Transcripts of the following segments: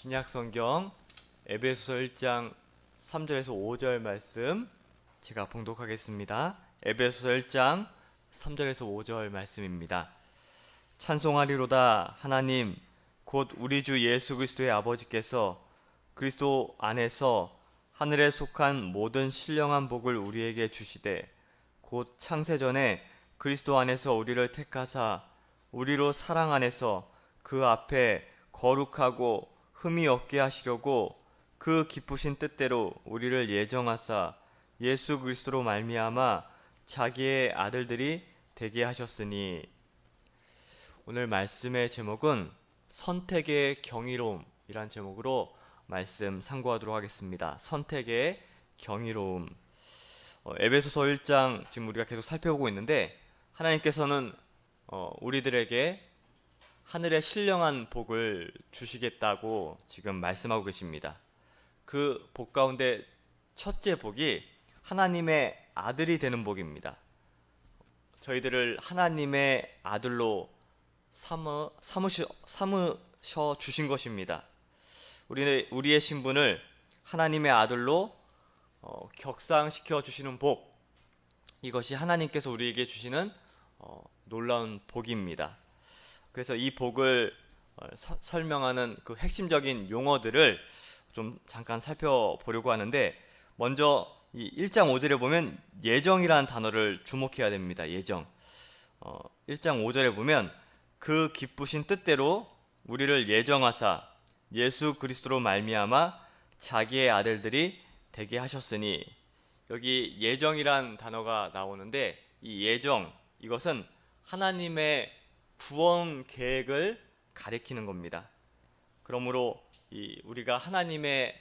신약성경 에베소서 1장 3절에서 5절 말씀 제가 봉독하겠습니다. 에베소서 1장 3절에서 5절 말씀입니다. 찬송하리로다 하나님 곧 우리 주 예수 그리스도의 아버지께서 그리스도 안에서 하늘에 속한 모든 신령한 복을 우리에게 주시되 곧 창세전에 그리스도 안에서 우리를 택하사 우리로 사랑 안에서 그 앞에 거룩하고 흠이 없게 하시려고 그 기쁘신 뜻대로 우리를 예정하사 예수 그리스도로 말미암아 자기의 아들들이 되게 하셨으니. 오늘 말씀의 제목은 선택의 경이로움이란 제목으로 말씀 상고하도록 하겠습니다. 선택의 경이로움. 에베소서 1장 지금 우리가 계속 살펴보고 있는데 하나님께서는 우리들에게 하늘의 신령한 복을 주시겠다고 지금 말씀하고 계십니다. 그 복 가운데 첫째 복이 하나님의 아들이 되는 복입니다. 저희들을 하나님의 아들로 삼으셔 주신 것입니다. 우리의 신분을 하나님의 아들로 격상시켜 주시는 복, 이것이 하나님께서 우리에게 주시는 놀라운 복입니다. 그래서 이 복을 설명하는 그 핵심적인 용어들을 좀 잠깐 살펴보려고 하는데, 먼저 이 1장 5절에 보면 예정이라는 단어를 주목해야 됩니다. 예정. 1장 5절에 보면 그 기쁘신 뜻대로 우리를 예정하사 예수 그리스도로 말미암아 자기의 아들들이 되게 하셨으니, 여기 예정이란 단어가 나오는데 이 예정, 이것은 하나님의 구원 계획을 가리키는 겁니다. 그러므로 우리가 하나님의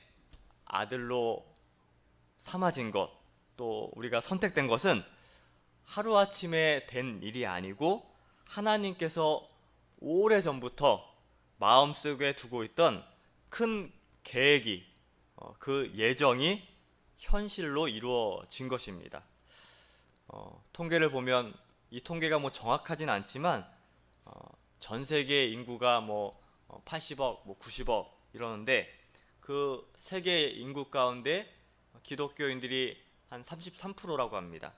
아들로 삼아진 것, 또 우리가 선택된 것은 하루아침에 된 일이 아니고 하나님께서 오래전부터 마음속에 두고 있던 큰 계획이, 그 예정이 현실로 이루어진 것입니다. 통계를 보면 이 통계가 정확하진 않지만 전 세계 인구가 80억, 90억 이러는데 그 세계 인구 가운데 기독교인들이 한 33%라고 합니다.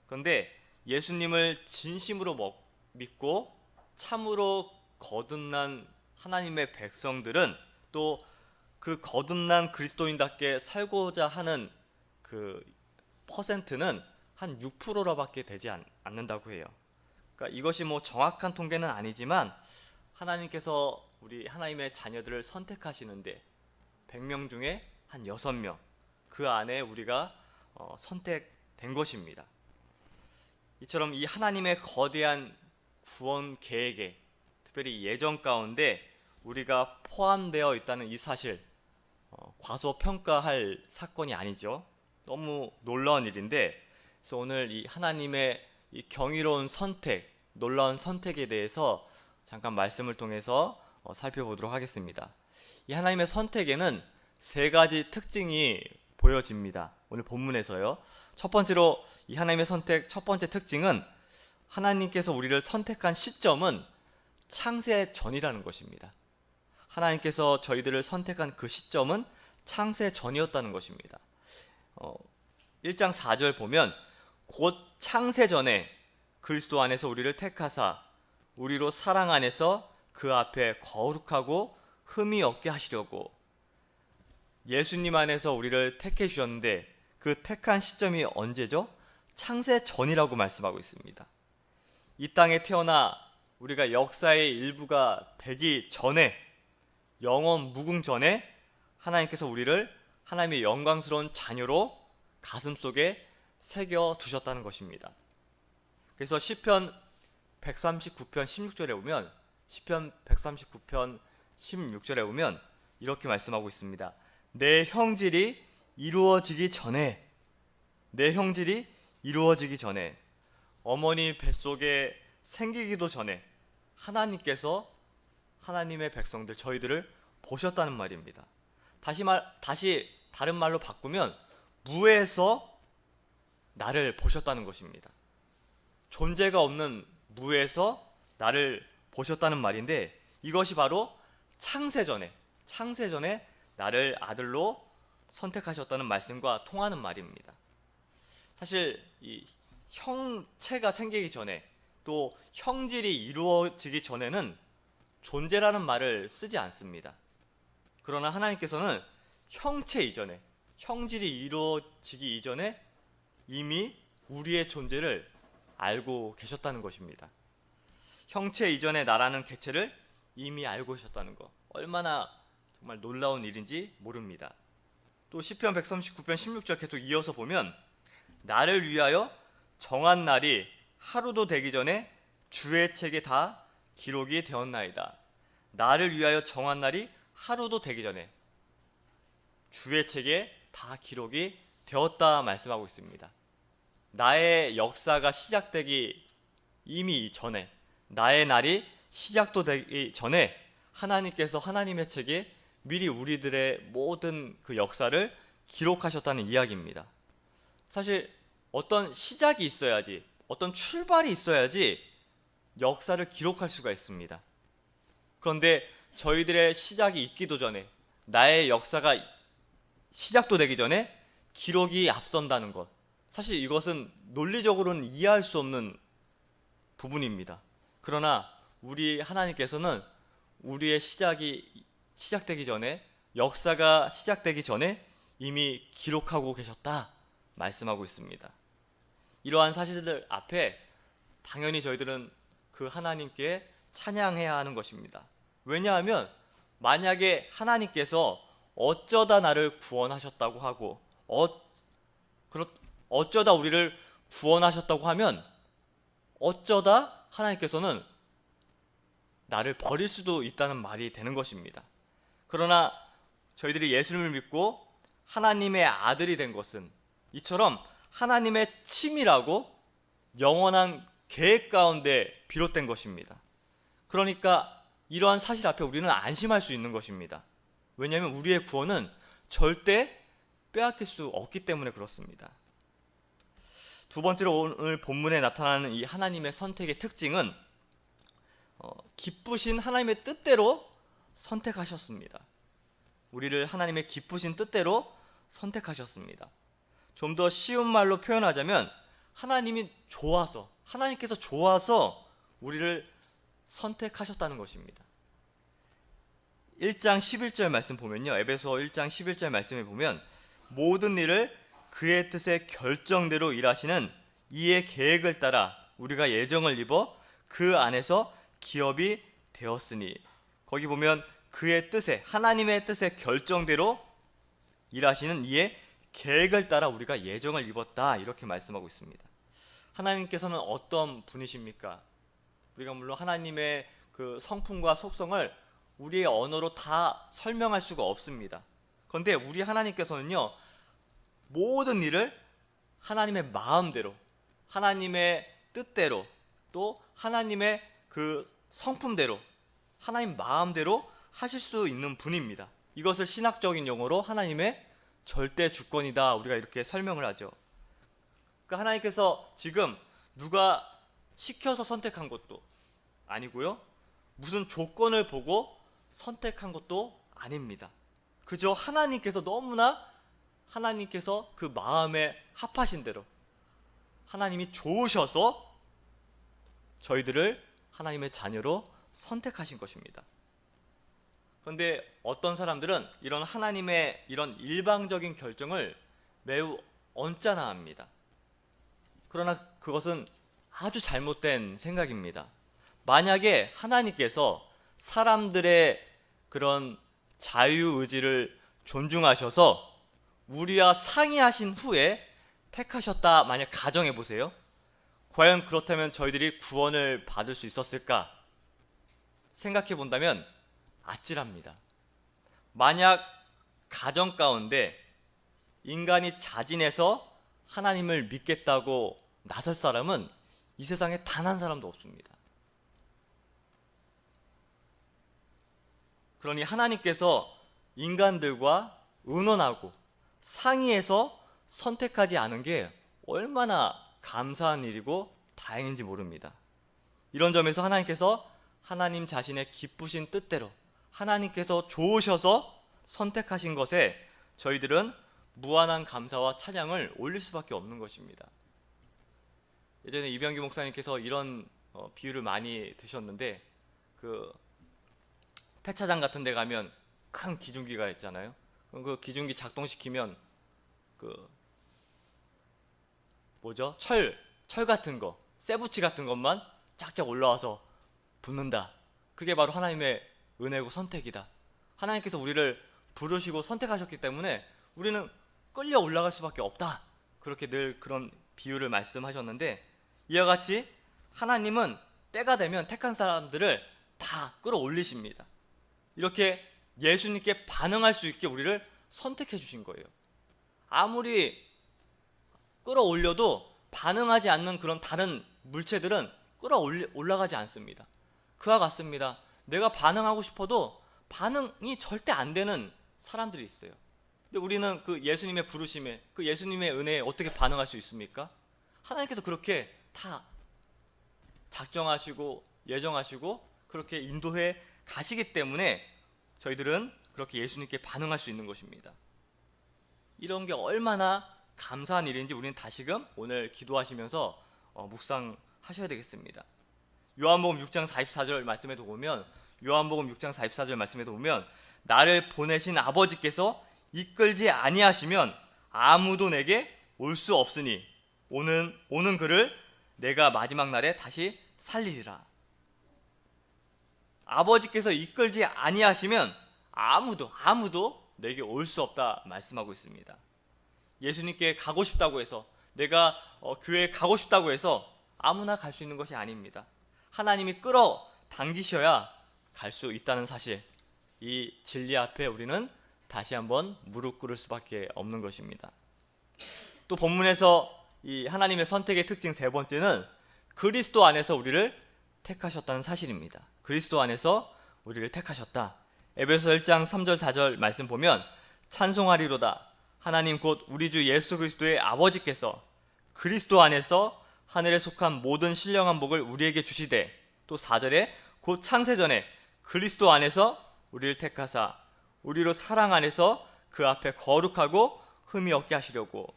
그런데 예수님을 진심으로 믿고 참으로 거듭난 하나님의 백성들은 또 그 거듭난 그리스도인답게 살고자 하는 그 퍼센트는 한 6%로밖에 되지 않는다고 해요. 그러니까 이것이 정확한 통계는 아니지만 하나님께서 우리 하나님의 자녀들을 선택하시는데 100명 중에 한 6명, 그 안에 우리가 선택된 것입니다. 이처럼 이 하나님의 거대한 구원 계획에, 특별히 예정 가운데 우리가 포함되어 있다는 이 사실, 과소평가할 사건이 아니죠. 너무 놀라운 일인데, 그래서 오늘 이 하나님의 이 경이로운 선택, 놀라운 선택에 대해서 잠깐 말씀을 통해서 살펴보도록 하겠습니다. 이 하나님의 선택에는 세 가지 특징이 보여집니다. 오늘 본문에서요. 첫 번째로 이 하나님의 선택 첫 번째 특징은 하나님께서 우리를 선택한 시점은 창세 전이라는 것입니다. 하나님께서 저희들을 선택한 그 시점은 창세 전이었다는 것입니다. 1장 4절 보면 곧 창세 전에 그리스도 안에서 우리를 택하사 우리로 사랑 안에서 그 앞에 거룩하고 흠이 없게 하시려고. 예수님 안에서 우리를 택해 주셨는데 그 택한 시점이 언제죠? 창세 전이라고 말씀하고 있습니다. 이 땅에 태어나 우리가 역사의 일부가 되기 전에, 영원 무궁 전에 하나님께서 우리를 하나님의 영광스러운 자녀로 가슴속에 새겨 두셨다는 것입니다. 그래서 시편 139편 16절에 보면, 시편 139편 16절에 보면 이렇게 말씀하고 있습니다. 내 형질이 이루어지기 전에, 내 형질이 이루어지기 전에, 어머니 뱃속에 생기기도 전에 하나님께서 하나님의 백성들, 저희들을 보셨다는 말입니다. 다시 다른 말로 바꾸면 무에서 나를 보셨다는 것입니다. 존재가 없는 무에서 나를 보셨다는 말인데, 이것이 바로 창세 전에, 창세전에 나를 아들로 선택하셨다는 말씀과 통하는 말입니다. 사실 이 형체가 생기기 전에 또 형질이 이루어지기 전에는 존재라는 말을 쓰지 않습니다. 그러나 하나님께서는 형체 이전에, 형질이 이루어지기 이전에 이미 우리의 존재를 알고 계셨다는 것입니다. 형체 이전의 나라는 개체를 이미 알고 계셨다는 것, 얼마나 정말 놀라운 일인지 모릅니다. 또 시편 139편 16절 계속 이어서 보면 나를 위하여 정한 날이 하루도 되기 전에 주의 책에 다 기록이 되었나이다. 나를 위하여 정한 날이 하루도 되기 전에 주의 책에 다 기록이 되었다 말씀하고 있습니다. 나의 역사가 시작되기 이미 전에, 나의 날이 시작도 되기 전에 하나님께서 하나님의 책에 미리 우리들의 모든 그 역사를 기록하셨다는 이야기입니다. 사실 어떤 시작이 있어야지, 어떤 출발이 있어야지 역사를 기록할 수가 있습니다. 그런데 저희들의 시작이 있기도 전에, 나의 역사가 시작도 되기 전에 기록이 앞선다는 것, 사실 이것은 논리적으로는 이해할 수 없는 부분입니다. 그러나 우리 하나님께서는 우리의 시작되기 전에, 역사가 시작되기 전에 이미 기록하고 계셨다 말씀하고 있습니다. 이러한 사실들 앞에 당연히 저희들은 그 하나님께 찬양해야 하는 것입니다. 왜냐하면 만약에 하나님께서 어쩌다 나를 구원하셨다고 하고 어쩌다 우리를 구원하셨다고 하면 어쩌다 하나님께서는 나를 버릴 수도 있다는 말이 되는 것입니다. 그러나 저희들이 예수님을 믿고 하나님의 아들이 된 것은 이처럼 하나님의 치밀하고 영원한 계획 가운데 비롯된 것입니다. 그러니까 이러한 사실 앞에 우리는 안심할 수 있는 것입니다. 왜냐하면 우리의 구원은 절대 빼앗길 수 없기 때문에 그렇습니다. 두 번째로 오늘 본문에 나타나는 이 하나님의 선택의 특징은 기쁘신 하나님의 뜻대로 선택하셨습니다. 우리를 하나님의 기쁘신 뜻대로 선택하셨습니다. 좀 더 쉬운 말로 표현하자면 하나님께서 좋아서 우리를 선택하셨다는 것입니다. 1장 11절 말씀 보면요, 에베소 1장 11절 말씀에 보면 모든 일을 그의 뜻의 결정대로 일하시는 이의 계획을 따라 우리가 예정을 입어 그 안에서 기업이 되었으니, 거기 보면 그의 뜻에, 하나님의 뜻의 결정대로 일하시는 이의 계획을 따라 우리가 예정을 입었다 이렇게 말씀하고 있습니다. 하나님께서는 어떤 분이십니까? 우리가 물론 하나님의 그 성품과 속성을 우리의 언어로 다 설명할 수가 없습니다. 그런데 우리 하나님께서는요, 모든 일을 하나님의 마음대로, 하나님의 뜻대로, 또 하나님의 그 성품대로, 하나님 마음대로 하실 수 있는 분입니다. 이것을 신학적인 용어로 하나님의 절대 주권이다 우리가 이렇게 설명을 하죠. 그러니까 하나님께서 지금 누가 시켜서 선택한 것도 아니고요, 무슨 조건을 보고 선택한 것도 아닙니다. 그저 하나님께서 그 마음에 합하신 대로 하나님이 좋으셔서 저희들을 하나님의 자녀로 선택하신 것입니다. 그런데 어떤 사람들은 이런 하나님의 이런 일방적인 결정을 매우 언짢아합니다. 그러나 그것은 아주 잘못된 생각입니다. 만약에 하나님께서 사람들의 그런 자유의지를 존중하셔서 우리와 상의하신 후에 택하셨다 만약 가정해 보세요. 과연 그렇다면 저희들이 구원을 받을 수 있었을까 생각해 본다면 아찔합니다. 만약 가정 가운데 인간이 자진해서 하나님을 믿겠다고 나설 사람은 이 세상에 단 한 사람도 없습니다. 그러니 하나님께서 인간들과 의논하고 상의해서 선택하지 않은 게 얼마나 감사한 일이고 다행인지 모릅니다. 이런 점에서 하나님께서 하나님 자신의 기쁘신 뜻대로, 하나님께서 좋으셔서 선택하신 것에 저희들은 무한한 감사와 찬양을 올릴 수밖에 없는 것입니다. 예전에 이병규 목사님께서 이런 비유를 많이 드셨는데, 그 폐차장 같은 데 가면 큰 기중기가 있잖아요. 그럼 그 기중기 작동시키면 그 뭐죠? 철 같은 거, 쇠붙이 같은 것만 쫙쫙 올라와서 붙는다. 그게 바로 하나님의 은혜고 선택이다. 하나님께서 우리를 부르시고 선택하셨기 때문에 우리는 끌려 올라갈 수밖에 없다. 그렇게 늘 그런 비유를 말씀하셨는데, 이와 같이 하나님은 때가 되면 택한 사람들을 다 끌어올리십니다. 이렇게 예수님께 반응할 수 있게 우리를 선택해 주신 거예요. 아무리 끌어올려도 반응하지 않는 그런 다른 물체들은 올라가지 않습니다. 그와 같습니다. 내가 반응하고 싶어도 반응이 절대 안 되는 사람들이 있어요. 근데 우리는 그 예수님의 부르심에, 그 예수님의 은혜에 어떻게 반응할 수 있습니까? 하나님께서 그렇게 다 작정하시고 예정하시고 그렇게 인도해 가시기 때문에 저희들은 그렇게 예수님께 반응할 수 있는 것입니다. 이런 게 얼마나 감사한 일인지 우리는 다시금 오늘 기도하시면서 묵상하셔야 되겠습니다. 요한복음 6장 44절 말씀에도 보면, 나를 보내신 아버지께서 이끌지 아니하시면 아무도 내게 올 수 없으니 오는 그를 내가 마지막 날에 다시 살리리라. 아버지께서 이끌지 아니하시면 아무도 내게 올 수 없다 말씀하고 있습니다. 예수님께 가고 싶다고 해서, 내가 교회에 가고 싶다고 해서 아무나 갈 수 있는 것이 아닙니다. 하나님이 끌어 당기셔야 갈 수 있다는 사실, 이 진리 앞에 우리는 다시 한번 무릎 꿇을 수밖에 없는 것입니다. 또 본문에서 이 하나님의 선택의 특징 세 번째는 그리스도 안에서 우리를 택하셨다는 사실입니다. 그리스도 안에서 우리를 택하셨다. 에베소 1장 3절 4절 말씀 보면, 찬송하리로다 하나님 곧 우리 주 예수 그리스도의 아버지께서 그리스도 안에서 하늘에 속한 모든 신령한 복을 우리에게 주시되, 또 4절에 곧 창세전에 그리스도 안에서 우리를 택하사 우리로 사랑 안에서 그 앞에 거룩하고 흠이 없게 하시려고.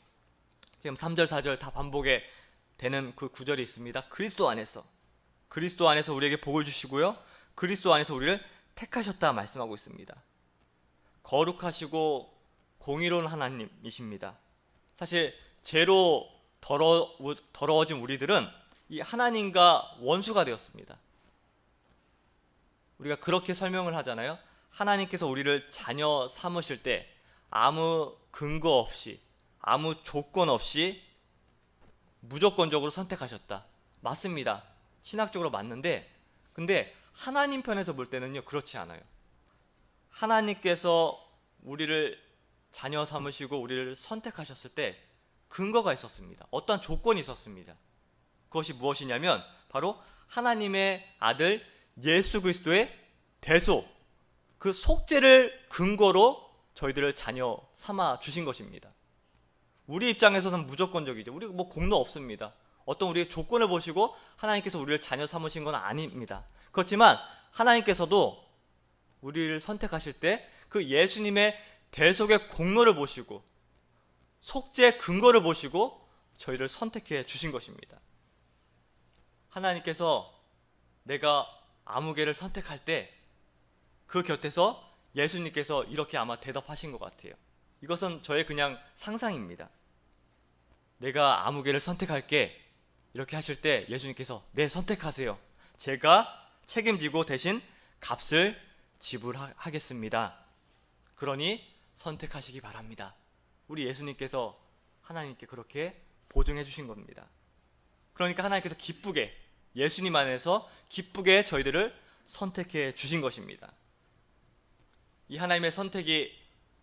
지금 3절 4절 다 반복에 되는 그 구절이 있습니다. 그리스도 안에서 우리에게 복을 주시고요, 그리스도 안에서 우리를 택하셨다 말씀하고 있습니다. 거룩하시고 공의로운 하나님이십니다. 사실 죄로 더러워진 우리들은 이 하나님과 원수가 되었습니다. 우리가 그렇게 설명을 하잖아요. 하나님께서 우리를 자녀 삼으실 때 아무 근거 없이, 아무 조건 없이 무조건적으로 선택하셨다. 맞습니다. 신학적으로 맞는데, 근데 하나님 편에서 볼 때는요, 그렇지 않아요. 하나님께서 우리를 자녀 삼으시고 우리를 선택하셨을 때 근거가 있었습니다. 어떠한 조건이 있었습니다. 그것이 무엇이냐면 바로 하나님의 아들 예수 그리스도의 대속, 그 속죄를 근거로 저희들을 자녀 삼아 주신 것입니다. 우리 입장에서는 무조건적이죠. 우리 뭐 공로 없습니다. 어떤 우리의 조건을 보시고 하나님께서 우리를 자녀 삼으신 건 아닙니다. 그렇지만 하나님께서도 우리를 선택하실 때 그 예수님의 대속의 공로를 보시고 속죄의 근거를 보시고 저희를 선택해 주신 것입니다. 하나님께서 내가 아무개를 선택할 때 그 곁에서 예수님께서 이렇게 아마 대답하신 것 같아요. 이것은 저의 그냥 상상입니다. 내가 아무개를 선택할게, 이렇게 하실 때 예수님께서 네, 선택하세요. 제가 책임지고 대신 값을 지불하겠습니다. 그러니 선택하시기 바랍니다. 우리 예수님께서 하나님께 그렇게 보증해 주신 겁니다. 그러니까 하나님께서 기쁘게, 예수님 안에서 기쁘게 저희들을 선택해 주신 것입니다. 이 하나님의 선택이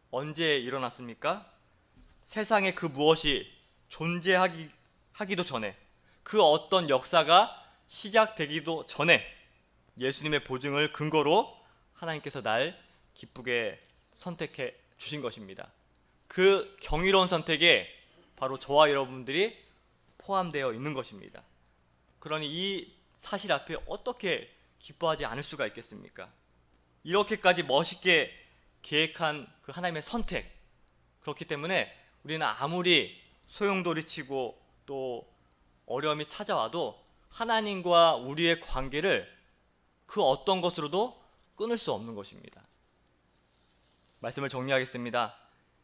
언제 일어났습니까? 세상에 그 무엇이 존재하기도 전에, 그 어떤 역사가 시작되기도 전에 예수님의 보증을 근거로 하나님께서 날 기쁘게 선택해 주신 것입니다. 그 경이로운 선택에 바로 저와 여러분들이 포함되어 있는 것입니다. 그러니 이 사실 앞에 어떻게 기뻐하지 않을 수가 있겠습니까? 이렇게까지 멋있게 계획한 그 하나님의 선택, 그렇기 때문에 우리는 아무리 소용돌이치고 또 어려움이 찾아와도 하나님과 우리의 관계를 그 어떤 것으로도 끊을 수 없는 것입니다. 말씀을 정리하겠습니다.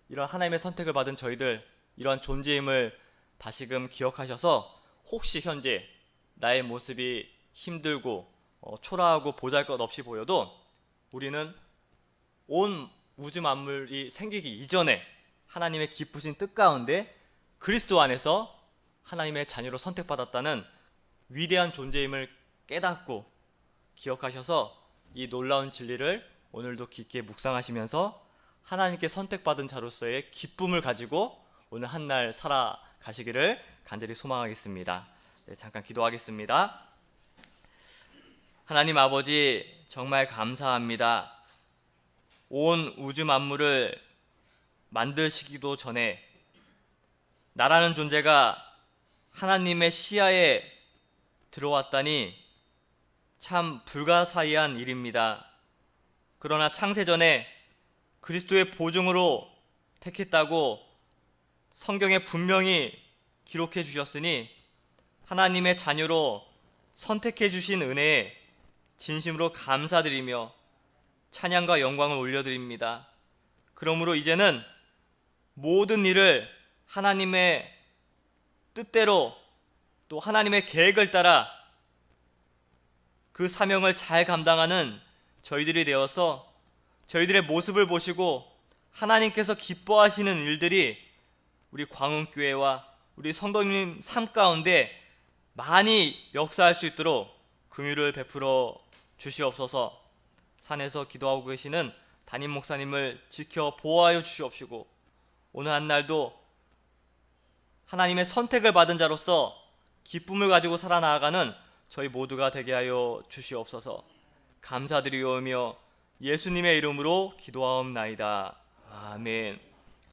이런 하나님의 선택을 받은 저희들, 이런 존재임을 다시금 기억하셔서 혹시 현재 나의 모습이 힘들고 초라하고 보잘것없이 보여도 우리는 온 우주 만물이 생기기 이전에 하나님의 기쁘신 뜻 가운데 그리스도 안에서 하나님의 자녀로 선택받았다는 위대한 존재임을 깨닫고 기억하셔서 이 놀라운 진리를 오늘도 깊게 묵상하시면서 하나님께 선택받은 자로서의 기쁨을 가지고 오늘 한 날 살아가시기를 간절히 소망하겠습니다. 네, 잠깐 기도하겠습니다. 하나님 아버지, 정말 감사합니다. 온 우주 만물을 만드시기도 전에 나라는 존재가 하나님의 시야에 들어왔다니 참 불가사의한 일입니다. 그러나 창세전에 그리스도의 보증으로 택했다고 성경에 분명히 기록해 주셨으니 하나님의 자녀로 선택해 주신 은혜에 진심으로 감사드리며 찬양과 영광을 올려드립니다. 그러므로 이제는 모든 일을 하나님의 뜻대로 또 하나님의 계획을 따라 그 사명을 잘 감당하는 저희들이 되어서 저희들의 모습을 보시고 하나님께서 기뻐하시는 일들이 우리 광운교회와 우리 성도님 삶 가운데 많이 역사할 수 있도록 긍휼을 베풀어 주시옵소서. 산에서 기도하고 계시는 담임 목사님을 지켜 보호하여 주시옵시고 오늘 한 날도 하나님의 선택을 받은 자로서 기쁨을 가지고 살아나가는 저희 모두가 되게 하여 주시옵소서. 감사드리오며 예수님의 이름으로 기도하옵나이다. 아멘.